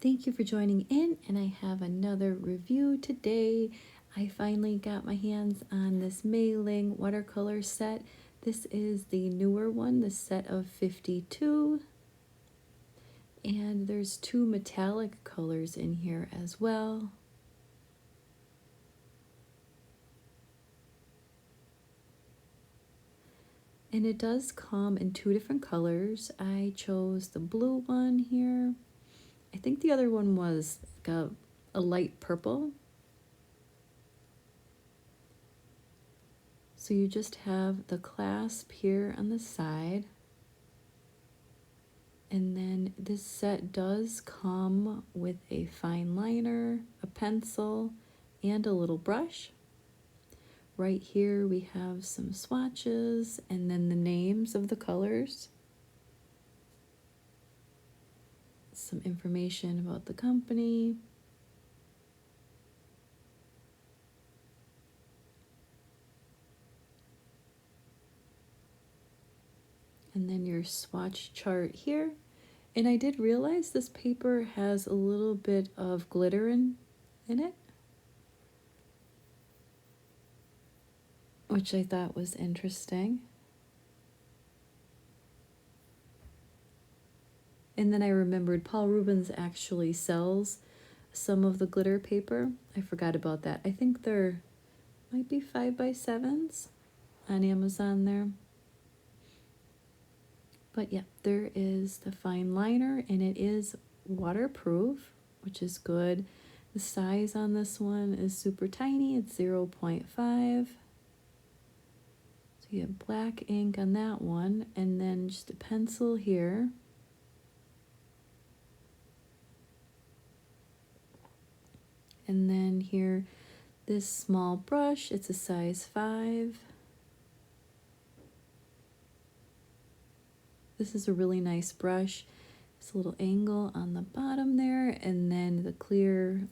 Thank you for joining in, and I have another review today. I finally got my hands on this Meilang watercolor set. This is the newer one, the set of 52. And there's two metallic colors in here as well. And it does come in two different colors. I chose the blue one here. I think the other one was like a light purple. So you just have the clasp here on the side. And then this set does come with a fine liner, a pencil, and a little brush. Right here we have some swatches and then the names of the colors. Some information about the company. And then your swatch chart here. And I did realize this paper has a little bit of glitter in it, which I thought was interesting. And then I remembered Paul Rubens actually sells some of the glitter paper. I forgot about that. I think there might be 5x7s on Amazon there. But yeah, there is the fine liner, and it is waterproof, which is good. The size on this one is super tiny. It's 0.5. So you have black ink on that one, and then just a pencil here. And then here, this small brush, it's a size 5. This is a really nice brush. It's a little angle on the bottom there, and then the clear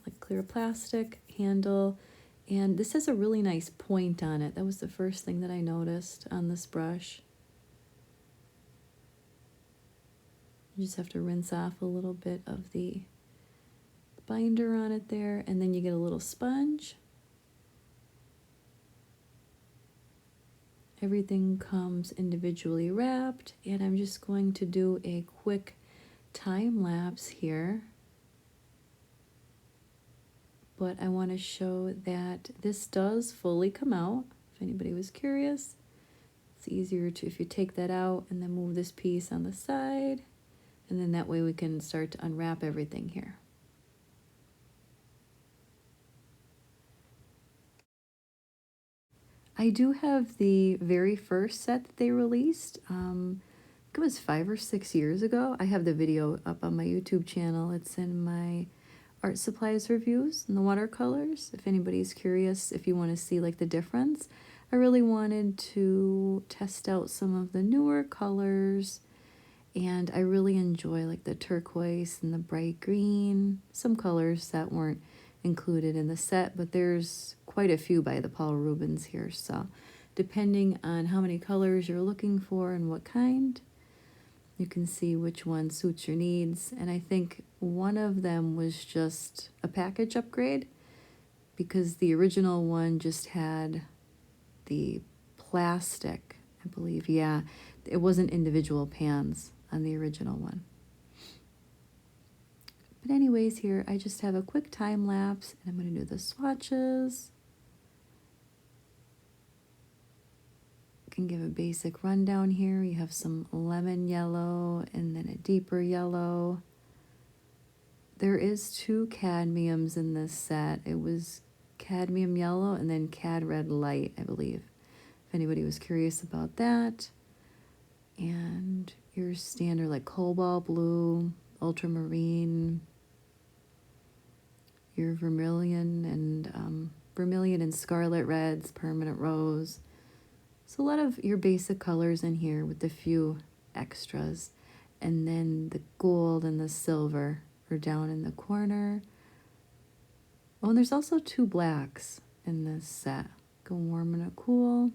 plastic handle. And this has a really nice point on it. That was the first thing that I noticed on this brush. You just have to rinse off a little bit of the binder on it there, and then you get a little sponge. Everything comes individually wrapped, and I'm just going to do a quick time lapse here. But I want to show that this does fully come out. If anybody was curious, it's easier to, if you take that out and then move this piece on the side, and then that way we can start to unwrap everything here. I do have the very first set that they released. I think it was 5 or 6 years ago. I have the video up on my YouTube channel. It's in my art supplies reviews and the watercolors. If anybody's curious, if you want to see like the difference. I really wanted to test out some of the newer colors, and I really enjoy like the turquoise and the bright green, some colors that weren't included in the set, but there's quite a few by the Paul Rubens here, so depending on how many colors you're looking for and what kind, you can see which one suits your needs. And I think one of them was just a package upgrade, because the original one just had the plastic, I believe. Yeah, it wasn't individual pans on the original one. But anyways, here I just have a quick time lapse, and I'm going to do the swatches. I can give a basic rundown here. You have some lemon yellow and then a deeper yellow. There is 2 cadmiums in this set. It was cadmium yellow and then cad red light, I believe, if anybody was curious about that. And your standard like cobalt blue, ultramarine, your vermilion and scarlet reds, permanent rose. So a lot of your basic colors in here with a few extras. And then the gold and the silver are down in the corner. Oh, and there's also 2 blacks in this set. Go warm and a cool.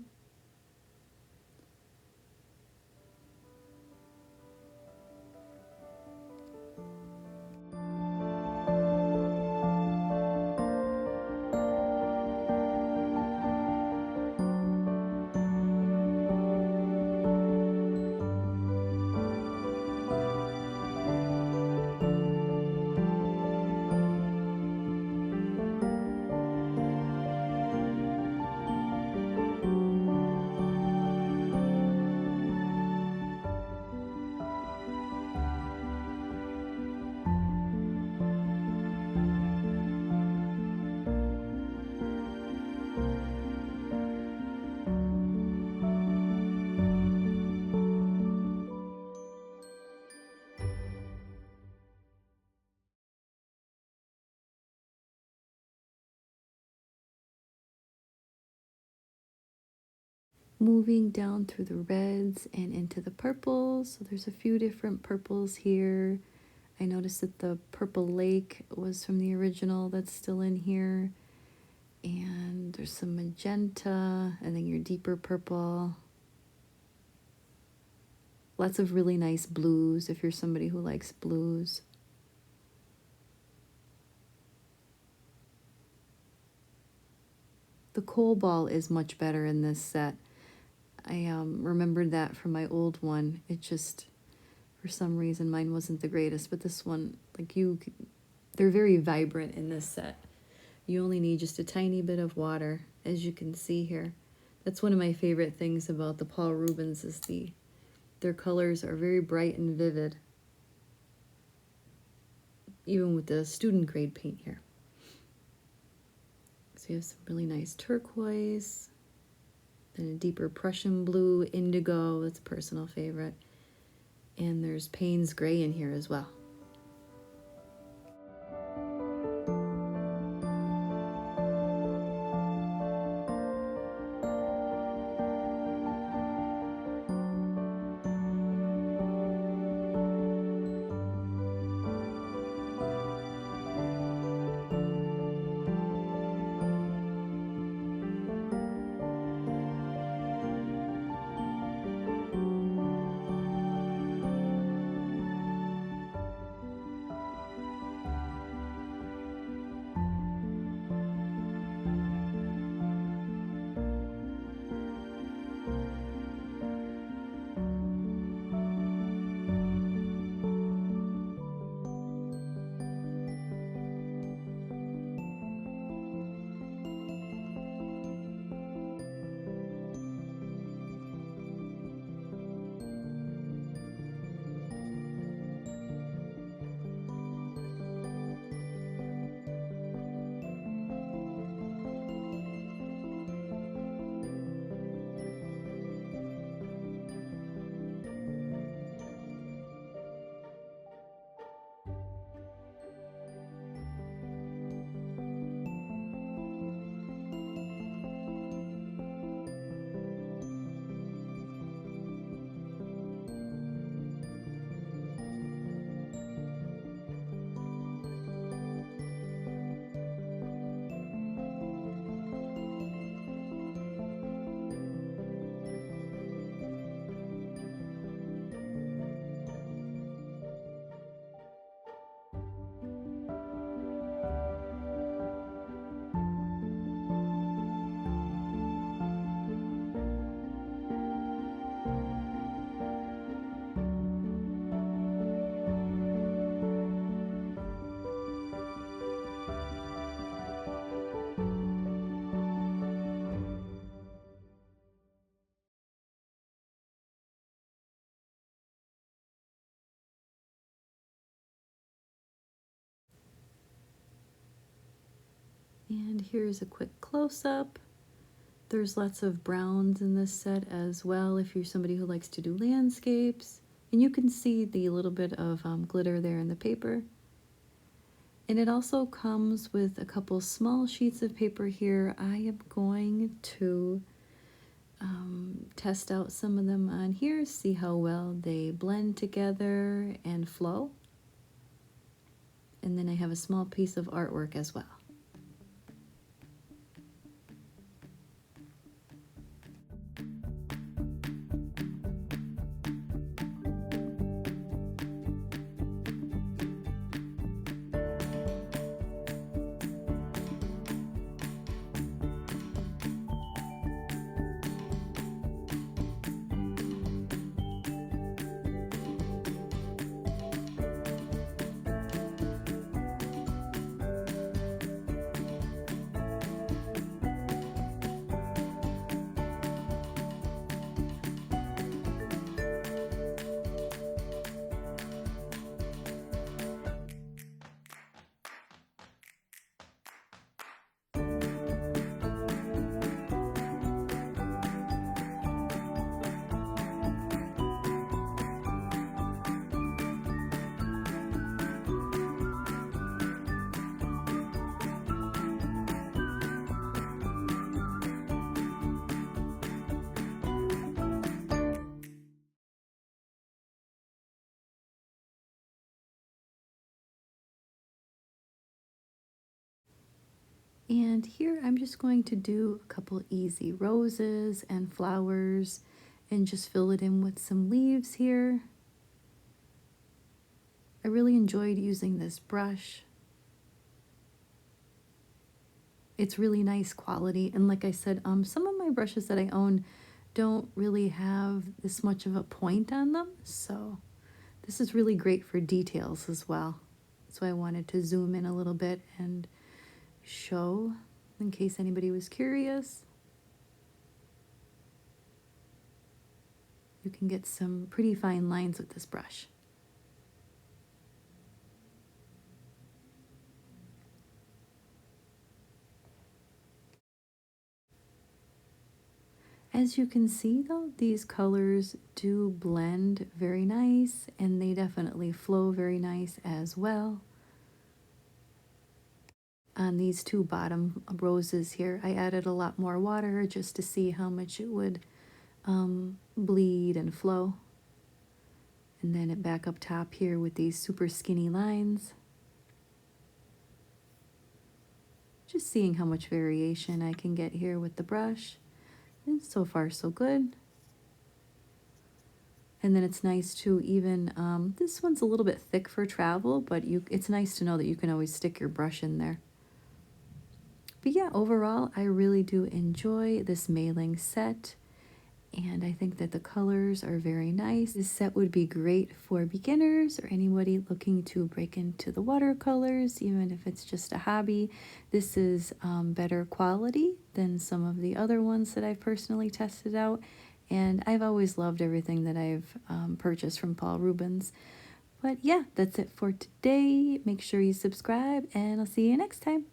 moving down through the reds and into the purples. So there's a few different purples here. I noticed that the purple lake was from the original that's still in here. And there's some magenta, and then your deeper purple. Lots of really nice blues if you're somebody who likes blues. The coal ball is much better in this set. I remembered that from my old one. It just, for some reason, mine wasn't the greatest, but this one, like they're very vibrant in this set. You only need just a tiny bit of water, as you can see here. That's one of my favorite things about the Paul Rubens is their colors are very bright and vivid, even with the student grade paint here. So you have some really nice turquoise, then a deeper Prussian blue, indigo, that's a personal favorite. And there's Payne's gray in here as well. And here's a quick close-up. There's lots of browns in this set as well if you're somebody who likes to do landscapes. And you can see the little bit of glitter there in the paper. And it also comes with a couple small sheets of paper here. I am going to test out some of them on here, see how well they blend together and flow. And then I have a small piece of artwork as well. And here I'm just going to do a couple easy roses and flowers and just fill it in with some leaves here. I really enjoyed using this brush. It's really nice quality, and like I said, some of my brushes that I own don't really have this much of a point on them, so this is really great for details as well. So I wanted to zoom in a little bit and show in case anybody was curious. You can get some pretty fine lines with this brush. As you can see though, these colors do blend very nice, and they definitely flow very nice as well. On these two bottom roses here, I added a lot more water just to see how much it would bleed and flow. And then back up top here with these super skinny lines. Just seeing how much variation I can get here with the brush. And so far so good. And then it's nice to even, this one's a little bit thick for travel, but it's nice to know that you can always stick your brush in there. But yeah, overall, I really do enjoy this mailing set. And I think that the colors are very nice. This set would be great for beginners or anybody looking to break into the watercolors, even if it's just a hobby. This is better quality than some of the other ones that I've personally tested out. And I've always loved everything that I've purchased from Paul Rubens. But yeah, that's it for today. Make sure you subscribe, and I'll see you next time.